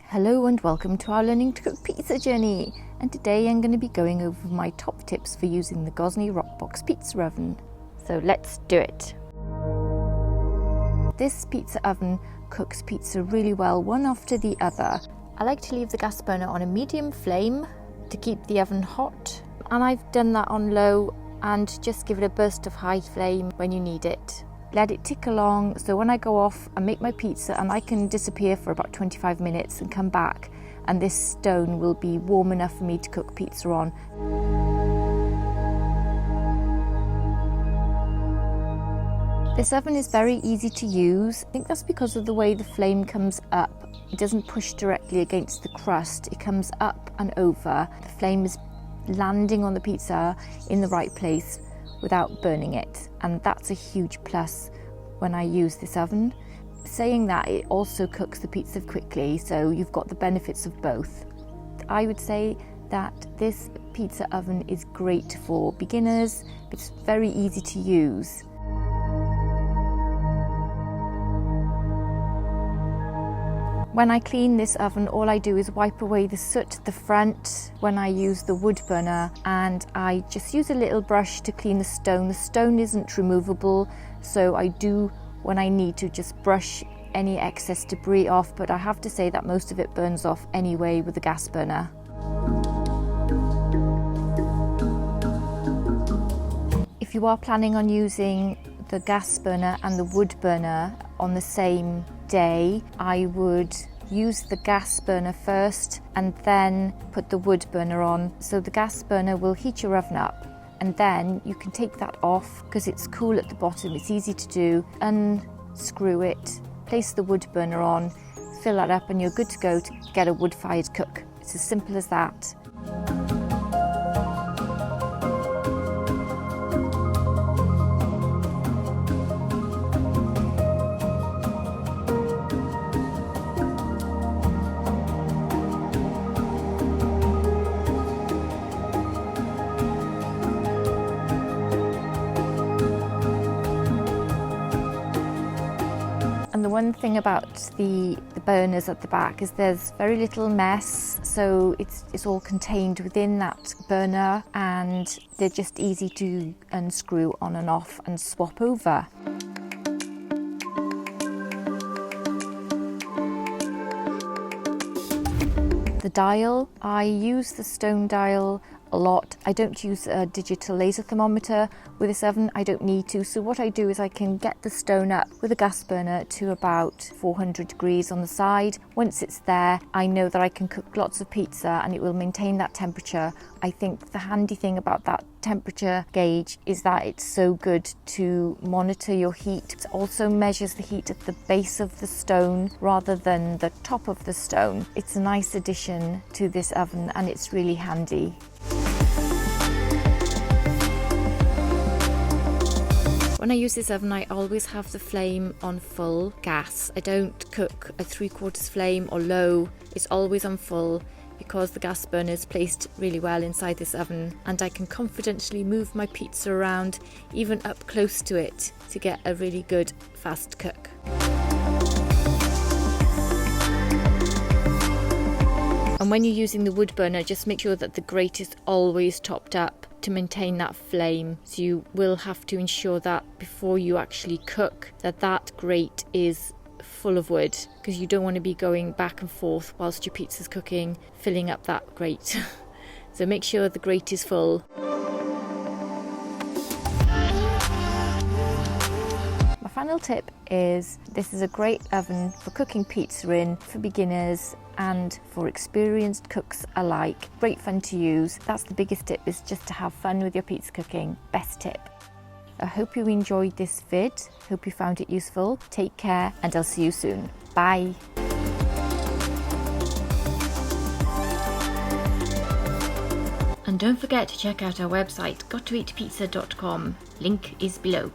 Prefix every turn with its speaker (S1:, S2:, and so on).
S1: Hello and welcome to our learning to cook pizza journey, and today I'm going to be going over my top tips for using the Gosney Rockbox pizza oven. So let's do it. This pizza oven cooks pizza really well, one after the other. I like to leave the gas burner on a medium flame to keep the oven hot, and I've done that on low and just give it a burst of high flame when you need it. Let it tick along, so when I go off and make my pizza, and I can disappear for about 25 minutes and come back, and this stone will be warm enough for me to cook pizza on. This oven is very easy to use. I think that's because of the way the flame comes up. It doesn't push directly against the crust, it comes up and over. The flame is landing on the pizza in the right place without burning it, and that's a huge plus when I use this oven. Saying that, it also cooks the pizza quickly, so you've got the benefits of both. I would say that this pizza oven is great for beginners. It's very easy to use. When I clean this oven, all I do is wipe away the soot at the front when I use the wood burner, and I just use a little brush to clean the stone. The stone isn't removable, so I do, when I need to, just brush any excess debris off, but I have to say that most of it burns off anyway with the gas burner. If you are planning on using the gas burner and the wood burner on the same day, I would use the gas burner first and then put the wood burner on. So the gas burner will heat your oven up, and then you can take that off because it's cool at the bottom. It's easy to do. Unscrew it, place the wood burner on, fill that up, and you're good to go to get a wood-fired cook. It's as simple as that. And the one thing about the burners at the back is there's very little mess, so it's all contained within that burner, and they're just easy to unscrew on and off and swap over. The dial, I use the stone dial a lot. I don't use a digital laser thermometer with this oven. I don't need to. So what I do is I can get the stone up with a gas burner to about 400 degrees on the side. Once it's there, I know that I can cook lots of pizza and it will maintain that temperature. I think the handy thing about that temperature gauge is that it's so good to monitor your heat. It also measures the heat at the base of the stone rather than the top of the stone. It's a nice addition to this oven and it's really handy. When I use this oven, I always have the flame on full gas. I don't cook at 3/4 flame or low. It's always on full because the gas burner is placed really well inside this oven, and I can confidently move my pizza around even up close to it to get a really good fast cook. And when you're using the wood burner, just make sure that the grate is always topped up to maintain that flame. So you will have to ensure that before you actually cook, that grate is full of wood, because you don't want to be going back and forth whilst your pizza's cooking, filling up that grate. So make sure the grate is full. My final tip is this is a great oven for cooking pizza in, for beginners and for experienced cooks alike. Great fun to use. That's the biggest tip, is just to have fun with your pizza cooking. Best tip. I hope you enjoyed this vid. Hope you found it useful. Take care, and I'll see you soon. Bye. And don't forget to check out our website, gottoeatpizza.com. Link is below.